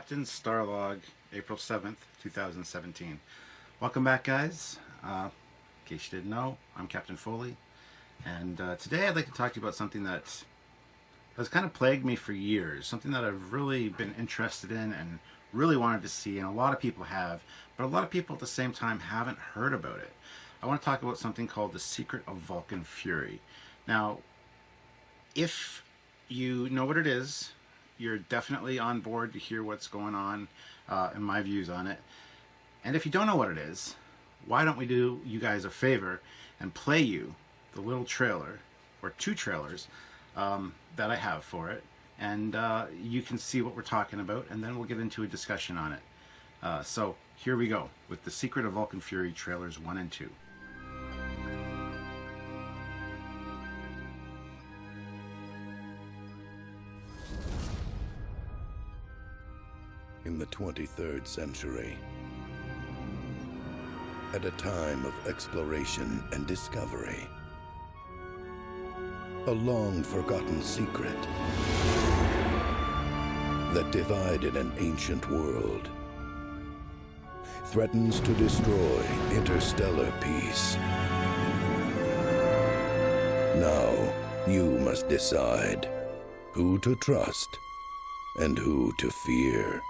Captain Starlog, April 7th, 2017. Welcome back, guys. In case you didn't know, I'm Captain Foley, and today I'd like to talk to you about something that has kind of plagued me for years, something that I've really been interested in and really wanted to see, and a lot of people have, but a lot of people at the same time haven't heard about it. I want to talk about something called the Secret of Vulcan Fury. Now, if you know what it is, you're definitely on board to hear what's going on and my views on it. And if you don't know what it is, why don't we do you guys a favor and play you the little trailer, or two trailers, that I have for it. And you can see what we're talking about, and then we'll get into a discussion on it. So here we go with the Secret of Vulcan Fury trailers 1 and 2. In the 23rd century, at a time of exploration and discovery, a long-forgotten secret that divided an ancient world threatens to destroy interstellar peace. Now, you must decide who to trust and who to fear.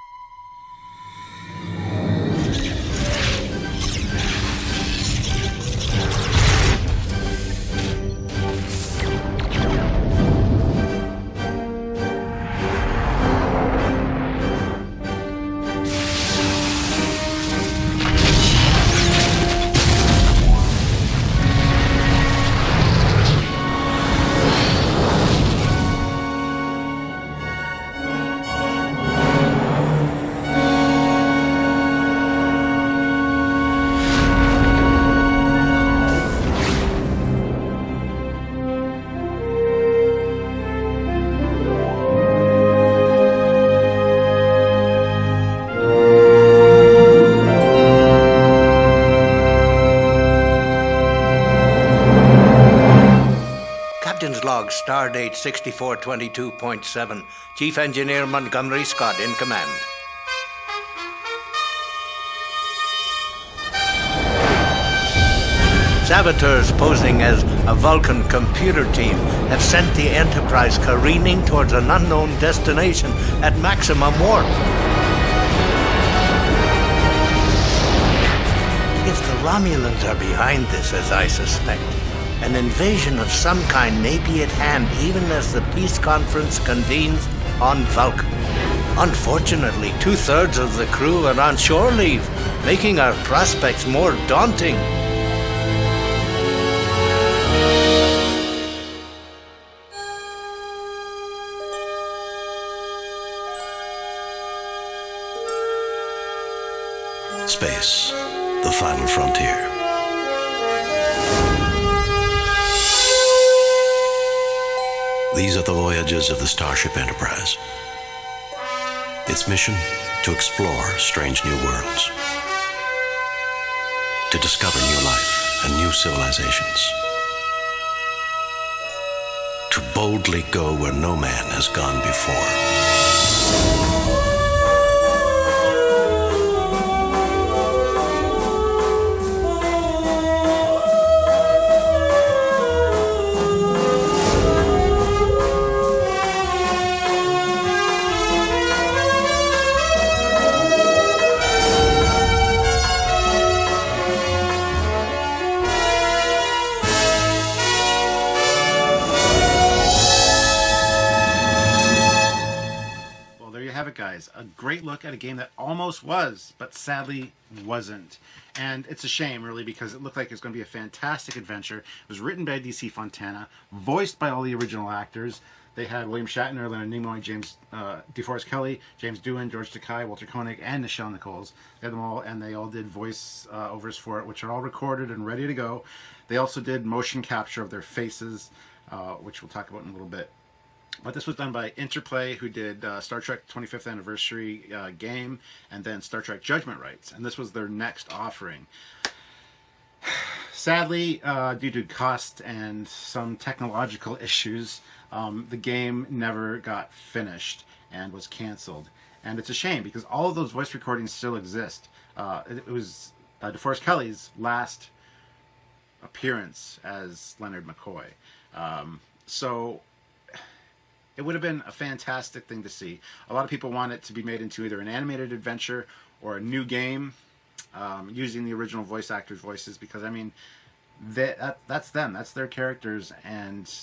Log, Stardate 6422.7, Chief Engineer Montgomery Scott in command. Saboteurs posing as a Vulcan computer team have sent the Enterprise careening towards an unknown destination at maximum warp. If the Romulans are behind this, as I suspect, an invasion of some kind may be at hand even as the peace conference convenes on Vulcan. Unfortunately, 2/3 of the crew are on shore leave, making our prospects more daunting. Space, the final frontier. These are the voyages of the Starship Enterprise. Its mission, to explore strange new worlds, to discover new life and new civilizations, to boldly go where no man has gone before. Have it, guys. A great look at a game that almost was, but sadly wasn't. And it's a shame, really, because it looked like it was going to be a fantastic adventure. It was written by DC Fontana, voiced by all the original actors. They had William Shatner, Leonard Nimoy, James DeForest Kelly, James Doohan, George Takei, Walter Koenig, and Nichelle Nichols. They had them all, and they all did voice overs for it, which are all recorded and ready to go. They also did motion capture of their faces, which we'll talk about in a little bit. But this was done by Interplay, who did Star Trek 25th Anniversary game, and then Star Trek Judgment Rights. And this was their next offering. Sadly, due to cost and some technological issues, the game never got finished and was canceled. And it's a shame because all of those voice recordings still exist. It was DeForest Kelley's last appearance as Leonard McCoy. So it would have been a fantastic thing to see. A lot of people want it to be made into either an animated adventure or a new game using the original voice actors' voices, because, I mean, that's them. That's their characters, and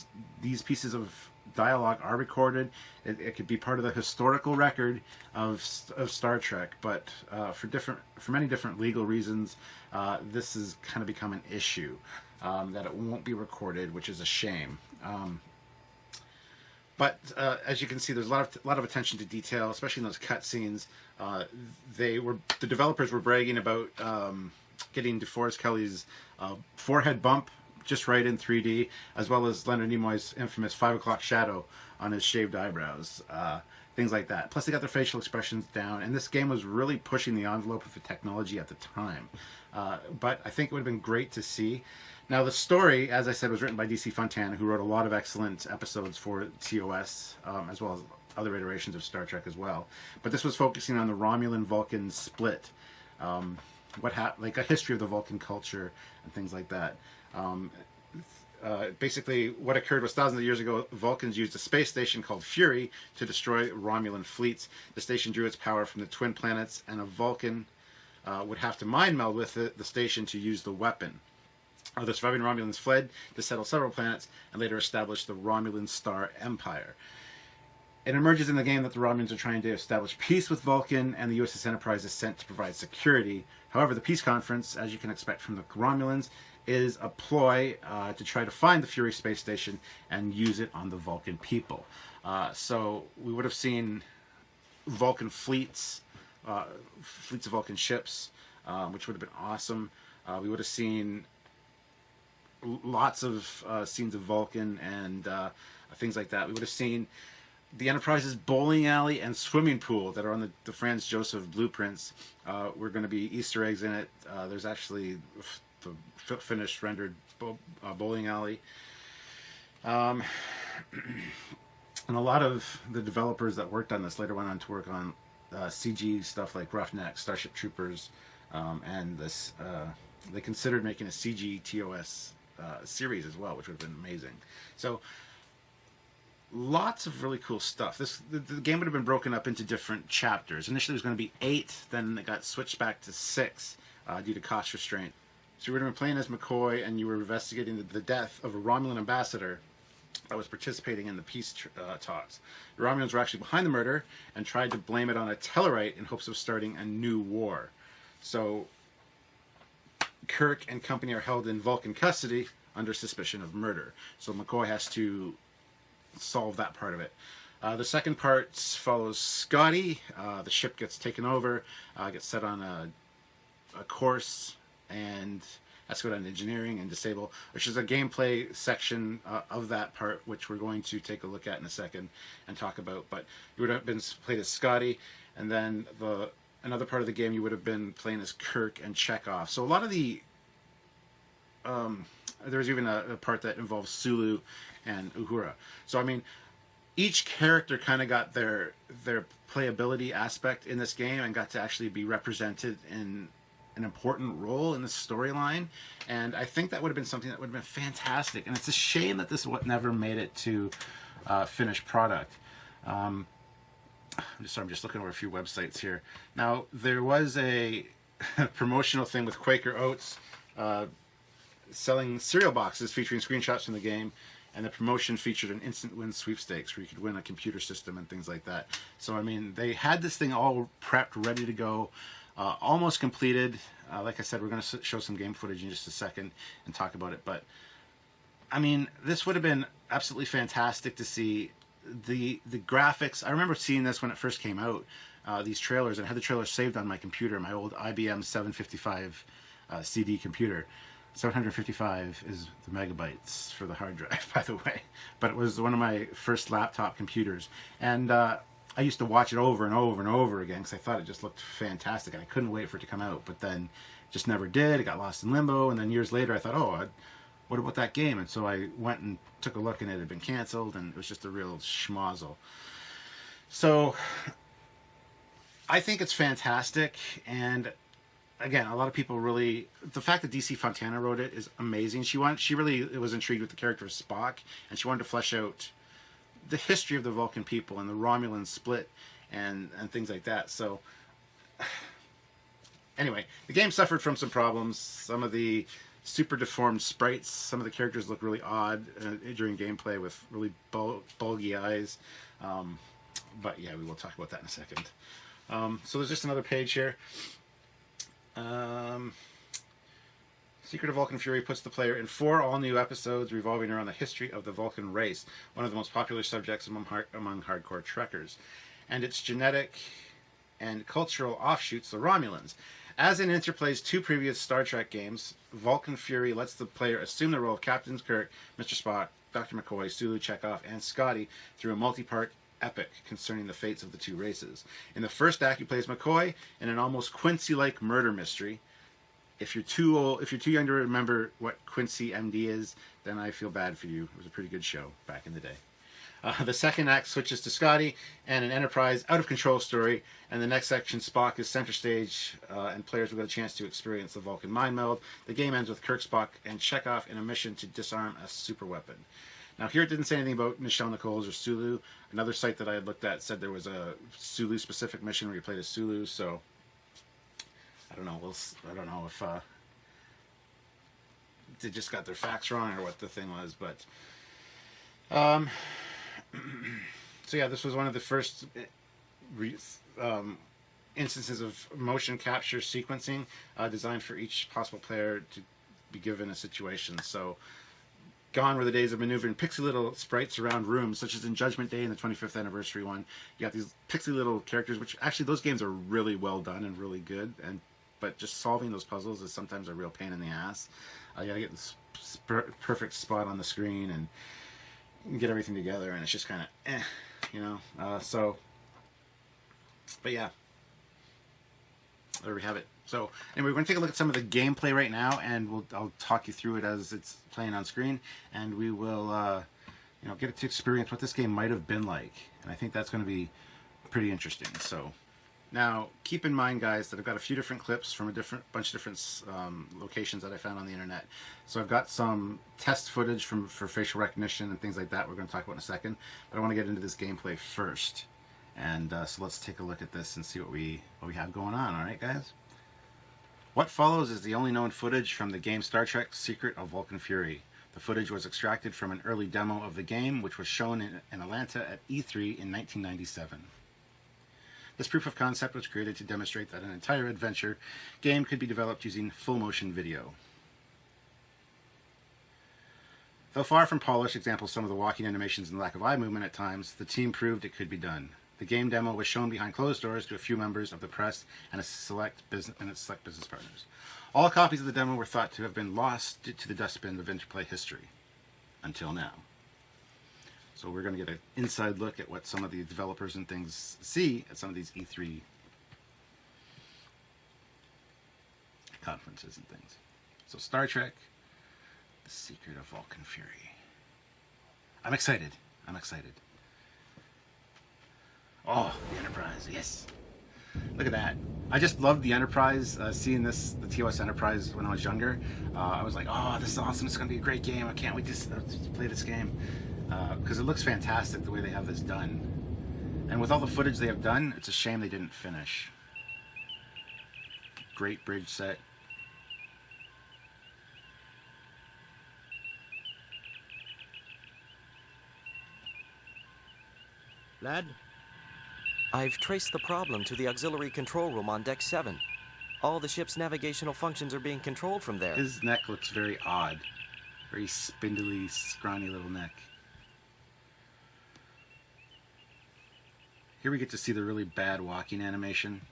these pieces of dialogue are recorded. It could be part of the historical record of Star Trek, but for many different legal reasons, this has kind of become an issue that it won't be recorded, which is a shame. But as you can see, there's a lot of attention to detail, especially in those cutscenes. The developers were bragging about getting DeForest Kelley's forehead bump just right in 3D, as well as Leonard Nimoy's infamous 5 o'clock shadow on his shaved eyebrows, things like that. Plus, they got their facial expressions down, and this game was really pushing the envelope of the technology at the time. But I think it would have been great to see. Now, the story, as I said, was written by D.C. Fontana, who wrote a lot of excellent episodes for TOS, as well as other iterations of Star Trek as well. But this was focusing on the Romulan-Vulcan split, like a history of the Vulcan culture and things like that. Basically, what occurred was thousands of years ago, Vulcans used a space station called Fury to destroy Romulan fleets. The station drew its power from the twin planets, and a Vulcan would have to mind meld with the station to use the weapon. The surviving Romulans fled to settle several planets and later established the Romulan Star Empire. It emerges in the game that the Romulans are trying to establish peace with Vulcan, and the USS Enterprise is sent to provide security. However, the peace conference, as you can expect from the Romulans, is a ploy to try to find the Fury space station and use it on the Vulcan people. So we would have seen Vulcan fleets of Vulcan ships, which would have been awesome. We would have seen lots of scenes of Vulcan and things like that. We would have seen the Enterprise's bowling alley and swimming pool that are on the Franz Josef blueprints. Were going to be Easter eggs in it. There's actually the finished rendered bowling alley. And a lot of the developers that worked on this later went on to work on CG stuff like Roughneck, Starship Troopers, and this. They considered making a CG TOS series as well, which would have been amazing. So lots of really cool stuff. The game would have been broken up into different chapters. Initially, it was going to be 8, then it got switched back to 6 due to cost restraint. So you would have been playing as McCoy, and you were investigating the death of a Romulan ambassador that was participating in the peace talks. The Romulans were actually behind the murder and tried to blame it on a Tellarite in hopes of starting a new war. So Kirk and company are held in Vulcan custody under suspicion of murder. So McCoy has to solve that part of it. The second part follows Scotty. The ship gets taken over, gets set on a course, and has to go down to engineering and disable, which is a gameplay section of that part, which we're going to take a look at in a second and talk about. But you would have been played as Scotty, and then another part of the game you would have been playing as Kirk and Chekhov. So a lot of the there's even a part that involves Sulu and Uhura. So I mean, each character kind of got their playability aspect in this game and got to actually be represented in an important role in the storyline, and I think that would have been something that would have been fantastic. And it's a shame that this never made it to finished product. I'm just looking over a few websites here. Now, there was a promotional thing with Quaker Oats selling cereal boxes featuring screenshots from the game, and the promotion featured an instant win sweepstakes where you could win a computer system and things like that. So, I mean, they had this thing all prepped, ready to go, almost completed. Like I said, we're going to show some game footage in just a second and talk about it. But, I mean, this would have been absolutely fantastic to see. The graphics, I remember seeing this when it first came out, these trailers, and I had the trailers saved on my computer, my old IBM 755 CD computer. 755 is the megabytes for the hard drive, by the way. But it was one of my first laptop computers. And I used to watch it over and over and over again because I thought it just looked fantastic. And I couldn't wait for it to come out. But then it just never did. It got lost in limbo. And then years later, I thought, oh, what about that game? And so I went and took a look, and it had been canceled. And it was just a real schmozzle. So I think it's fantastic, and again, a lot of people really, the fact that DC Fontana wrote it is amazing. She really was intrigued with the character of Spock, and she wanted to flesh out the history of the Vulcan people and the Romulan split and things like that. So anyway, the game suffered from some problems. Some of the super deformed sprites, some of the characters look really odd during gameplay with really bulgy eyes. But yeah, we will talk about that in a second. So there's just another page here. Secret of Vulcan Fury puts the player in 4 all-new episodes revolving around the history of the Vulcan race, one of the most popular subjects among hardcore trekkers, and its genetic and cultural offshoots, the Romulans. As in Interplay's 2 previous Star Trek games, Vulcan Fury lets the player assume the role of Captain Kirk, Mr. Spock, Dr. McCoy, Sulu, Chekhov, and Scotty through a multi-part epic concerning the fates of the 2 races. In the first act, you play as McCoy in an almost Quincy-like murder mystery. If you're too young to remember what Quincy MD is, then I feel bad for you. It was a pretty good show back in the day. The second act switches to Scotty and an Enterprise out-of-control story, and the next section, Spock is center stage, and players will get a chance to experience the Vulcan mind meld. The game ends with Kirk, Spock, and Chekhov in a mission to disarm a superweapon. Now here it didn't say anything about Nichelle Nichols or Sulu. Another site that I had looked at said there was a Sulu-specific mission where you played as Sulu, so I don't know. I don't know if they just got their facts wrong or what the thing was, but so yeah, this was one of the first instances of motion capture sequencing designed for each possible player to be given a situation. So gone were the days of maneuvering pixie little sprites around rooms, such as in Judgment Day and the 25th anniversary one. You got these pixie little characters, which actually those games are really well done and really good, but just solving those puzzles is sometimes a real pain in the ass. You gotta get this perfect spot on the screen and get everything together, and it's just kind of but yeah, there we have it. So anyway, we're going to take a look at some of the gameplay right now, and I'll talk you through it as it's playing on screen, and we will get to experience what this game might have been like, and I think that's going to be pretty interesting. So now keep in mind, guys, that I've got a few different clips from a bunch of different locations that I found on the internet. So I've got some test footage for facial recognition and things like that we're going to talk about in a second, but I want to get into this gameplay first. And so let's take a look at this and see what we have going on. All right, guys? What follows is the only known footage from the game Star Trek Secret of Vulcan Fury. The footage was extracted from an early demo of the game, which was shown in Atlanta at E3 in 1997. This proof of concept was created to demonstrate that an entire adventure game could be developed using full motion video. Though far from polished examples some of the walking animations and lack of eye movement at times, the team proved it could be done. The game demo was shown behind closed doors to a few members of the press and its select business partners. All copies of the demo were thought to have been lost to the dustbin of Interplay history, until now. So we're going to get an inside look at what some of the developers and things see at some of these E3 conferences and things. So Star Trek, The Secret of Vulcan Fury. I'm excited. Oh, the Enterprise, yes. Look at that. I just loved the Enterprise, seeing the TOS Enterprise when I was younger. I was like, oh, this is awesome, it's going to be a great game. I can't wait to play this game. Because it looks fantastic the way they have this done. And with all the footage they have done, it's a shame they didn't finish. Great bridge set. Lad? I've traced the problem to the auxiliary control room on Deck 7. All the ship's navigational functions are being controlled from there. His neck looks very odd. Very spindly, scrawny little neck. Here we get to see the really bad walking animation.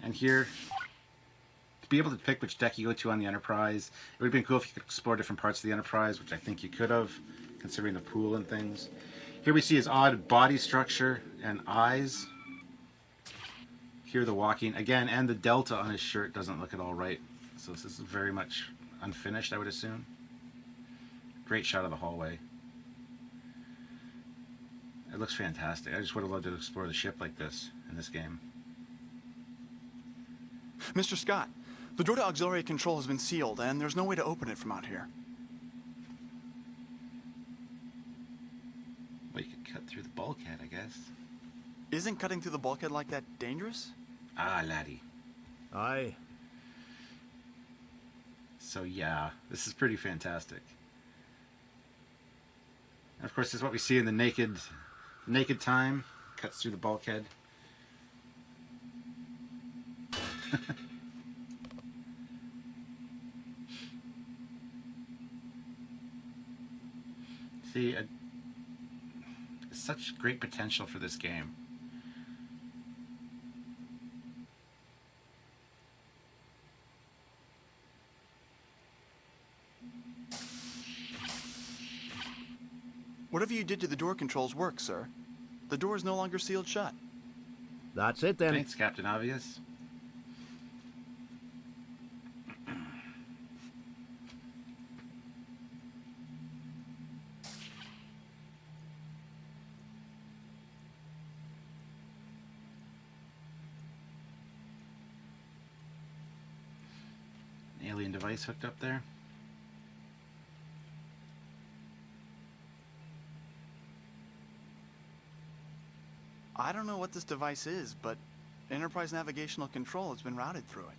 And here, to be able to pick which deck you go to on the Enterprise, it would have been cool if you could explore different parts of the Enterprise, which I think you could have, considering the pool and things. Here we see his odd body structure and eyes. Here the walking, again, and the delta on his shirt doesn't look at all right. So this is very much unfinished, I would assume. Great shot of the hallway. It looks fantastic. I just would have loved to explore the ship like this in this game. Mr. Scott, the door to auxiliary control has been sealed, and there's no way to open it from out here. Well, you could cut through the bulkhead, I guess. Isn't cutting through the bulkhead like that dangerous? Ah, laddie. Aye. So yeah, this is pretty fantastic. And of course, this is what we see in the naked time. Cuts through the bulkhead. See, such great potential for this game. Whatever you did to the door controls works, sir. The door is no longer sealed shut. That's it then. Thanks, Captain Obvious. An alien device hooked up there. I don't know what this device is, but Enterprise navigational control has been routed through it.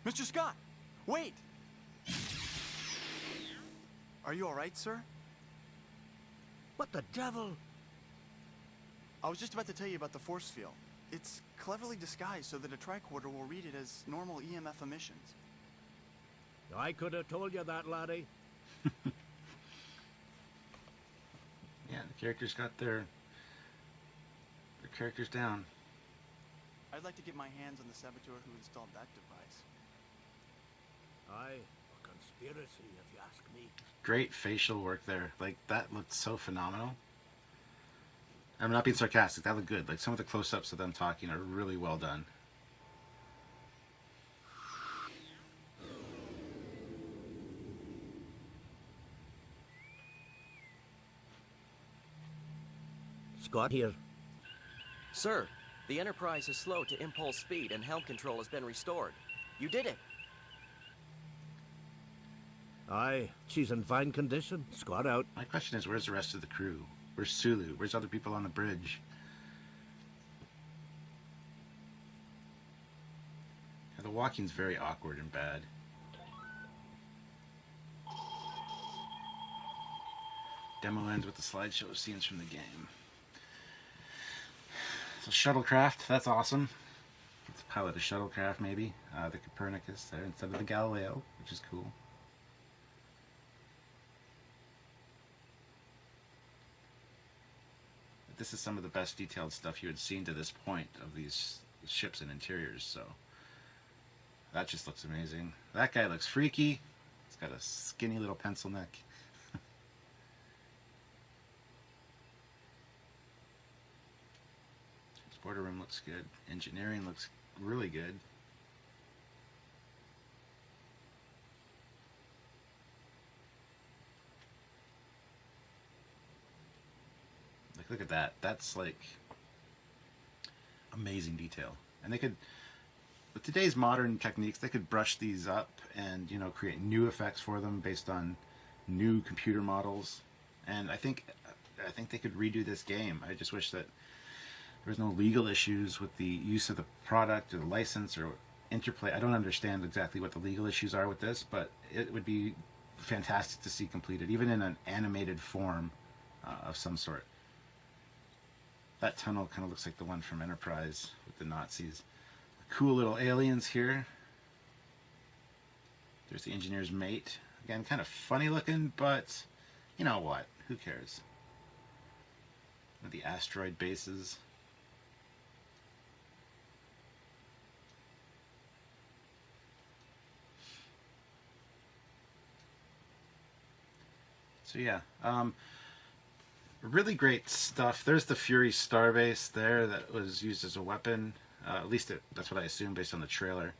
Mr. Scott, wait! Are you all right, sir? What the devil? I was just about to tell you about the force field. It's cleverly disguised so that a tricorder will read it as normal EMF emissions. I could have told you that, laddie. Yeah, the characters got their characters down. I'd like to get my hands on the saboteur who installed that device. Aye, a conspiracy, if you ask me. Great facial work there. Like, that looked so phenomenal. I'm not being sarcastic. That looked good. Like, some of the close-ups of them talking are really well done. Scott here. Sir, the Enterprise is slow to impulse speed and helm control has been restored. You did it. Aye, she's in fine condition. Scott out. My question is, where's the rest of the crew? Where's Sulu? Where's other people on the bridge? Yeah, the walking's very awkward and bad. Demo ends with the slideshow of scenes from the game. So shuttlecraft, that's awesome. Let's pilot a shuttlecraft maybe. The Copernicus there instead of the Galileo, which is cool. This is some of the best detailed stuff you had seen to this point of these ships and interiors, so that just looks amazing. That guy looks freaky. He's got a skinny little pencil neck. Transporter room looks good. Engineering looks really good. Look at that. That's like amazing detail. And they could, with today's modern techniques, they could brush these up and, you know, create new effects for them based on new computer models. And I think they could redo this game. I just wish that there was no legal issues with the use of the product or the license or interplay. I don't understand exactly what the legal issues are with this, but it would be fantastic to see completed, even in an animated form of some sort. That tunnel kind of looks like the one from Enterprise with the Nazis. Cool little aliens here. There's the engineer's mate. Again, kind of funny looking, but you know what? Who cares? The asteroid bases. So yeah, Really great stuff. There's the Fury Starbase there that was used as a weapon. At least that's what I assume based on the trailer.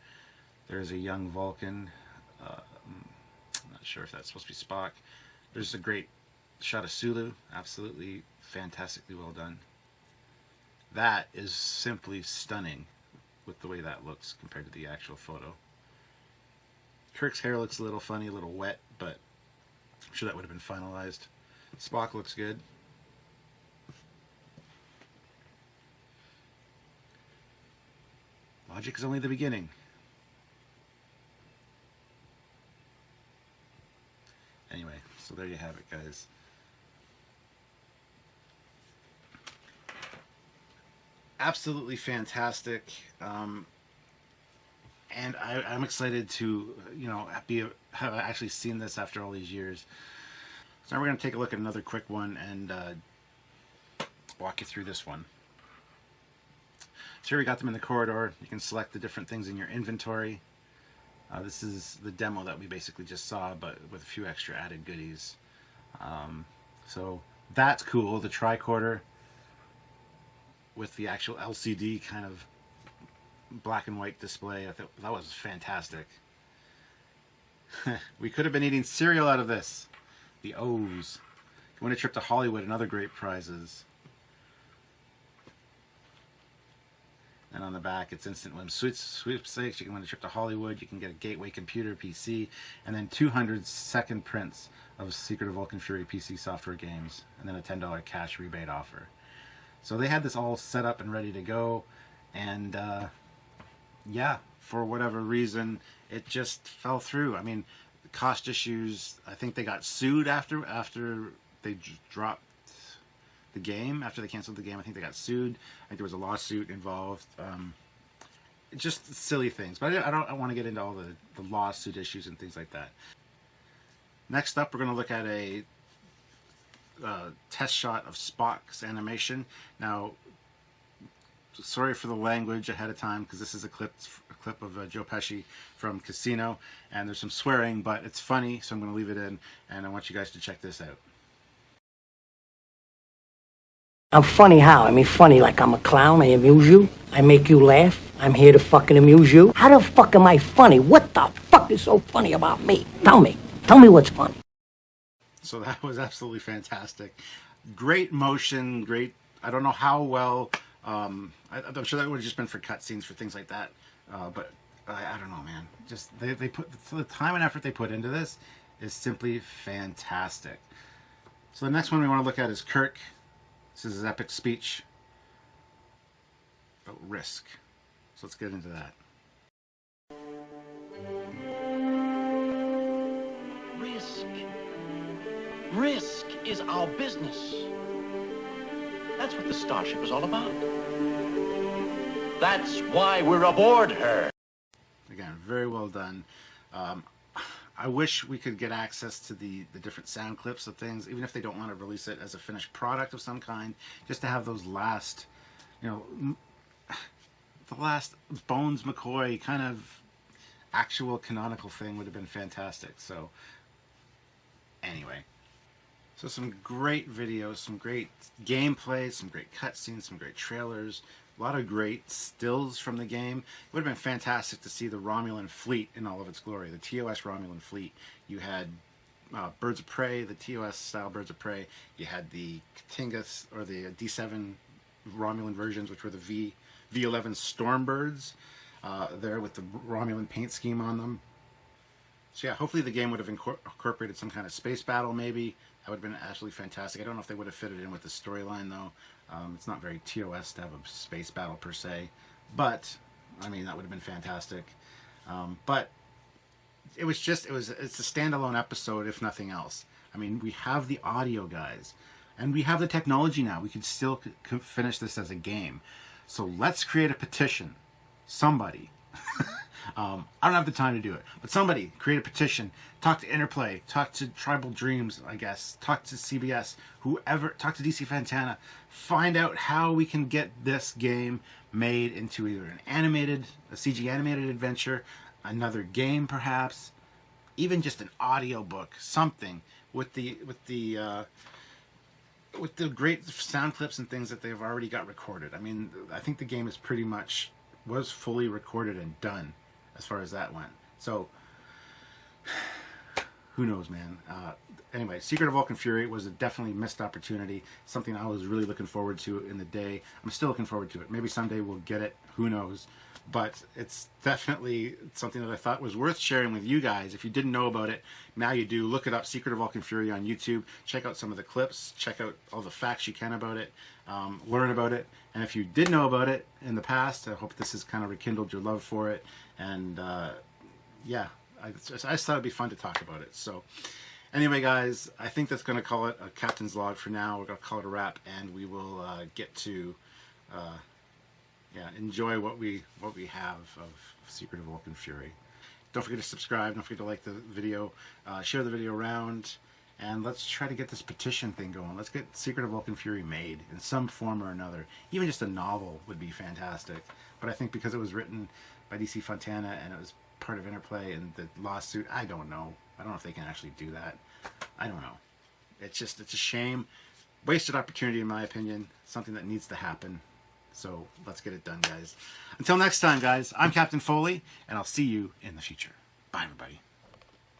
There's a young Vulcan. I'm not sure if that's supposed to be Spock. There's a great shot of Sulu. Absolutely fantastically well done. That is simply stunning with the way that looks compared to the actual photo. Kirk's hair looks a little funny, a little wet, but I'm sure that would have been finalized. Spock looks good. Logic is only the beginning. Anyway, so there you have it, guys. Absolutely fantastic. And I'm excited to, have actually seen this after all these years. So now we're going to take a look at another quick one and walk you through this one. So here we got them in the corridor. You can select the different things in your inventory. This is the demo that we basically just saw, but with a few extra added goodies. So that's cool, the tricorder with the actual LCD kind of black and white display. I thought that was fantastic. We could have been eating cereal out of this. The O's. Win a trip to Hollywood and other great prizes. And on the back, it's instant win sweepstakes. You can win a trip to Hollywood. You can get a Gateway computer PC, and then 200 second prints of Secret of Vulcan Fury PC software games, and then a $10 cash rebate offer. So they had this all set up and ready to go, and yeah, for whatever reason, it just fell through. I mean, cost issues. I think they got sued after they dropped the game. After they canceled the game, I think they got sued. I think there was a lawsuit involved. Just silly things. But I want to get into all the lawsuit issues and things like that. Next up, we're going to look at a test shot of Spock's animation. Now, sorry for the language ahead of time, because this is a clip of Joe Pesci from Casino, and there's some swearing, but it's funny, so I'm going to leave it in, and I want you guys to check this out. I'm funny how? I mean funny like I'm a clown, I amuse you, I make you laugh, I'm here to fucking amuse you. How the fuck am I funny? What the fuck is so funny about me? Tell me what's funny. So that was absolutely fantastic. Great motion, great, I don't know how well, I'm sure that would have just been for cutscenes, for things like that, but I don't know, man. Just, they put, the time and effort they put into this is simply fantastic. So the next one we want to look at is Kirk. This is his epic speech about risk. So let's get into that. Risk. Risk is our business. That's what the Starship is all about. That's why we're aboard her. Again, very well done. I wish we could get access to the different sound clips of things, even if they don't want to release it as a finished product of some kind, just to have those last, the last Bones McCoy kind of actual canonical thing would have been fantastic. So, anyway. So some great videos, some great gameplay, some great cutscenes, some great trailers, a lot of great stills from the game. It would have been fantastic to see the Romulan fleet in all of its glory, the TOS Romulan fleet. You had Birds of Prey, the TOS style Birds of Prey. You had the Katingas, or the D7 Romulan versions, which were the V11 Stormbirds, there with the Romulan paint scheme on them. So yeah, hopefully the game would have incorporated some kind of space battle maybe. That would have been absolutely fantastic. I don't know if they would have fitted in with the storyline though. It's not very TOS to have a space battle per se. But, I mean, that would have been fantastic. But it's a standalone episode if nothing else. I mean, we have the audio, guys. And we have the technology now. We could still finish this as a game. So let's create a petition. Somebody. I don't have the time to do it, but somebody create a petition, talk to Interplay, talk to Tribal Dreams, I guess, talk to CBS, whoever, talk to DC Fantana, find out how we can get this game made into either a CG animated adventure, another game perhaps, even just an audio book, something with the with the great sound clips and things that they've already got recorded. I mean, I think the game is pretty much was fully recorded and done as far as that went. So who knows, man. Anyway, Secret of Vulcan Fury was a definitely missed opportunity, something I was really looking forward to in the day. I'm still looking forward to it. Maybe someday we'll get it, who knows. But it's definitely something that I thought was worth sharing with you guys. If you didn't know about it, now you do. Look it up, Secret of Vulcan Fury on YouTube. Check out some of the clips. Check out all the facts you can about it. Learn about it. And if you did know about it in the past, I hope this has kind of rekindled your love for it. And yeah, I just thought it'd be fun to talk about it. So anyway, guys, I think that's going to call it a Captain's Log for now. We're going to call it a wrap, and we will get to enjoy what we have of Secret of Vulcan Fury. Don't forget to subscribe. Don't forget to like the video. Share the video around. And let's try to get this petition thing going. Let's get Secret of Vulcan Fury made in some form or another. Even just a novel would be fantastic. But I think because it was written by DC Fontana and it was part of Interplay and the lawsuit, I don't know. I don't know if they can actually do that. I don't know. It's a shame. Wasted opportunity, in my opinion. Something that needs to happen. So let's get it done, guys. Until next time, guys, I'm Captain Foley, and I'll see you in the future. Bye, everybody.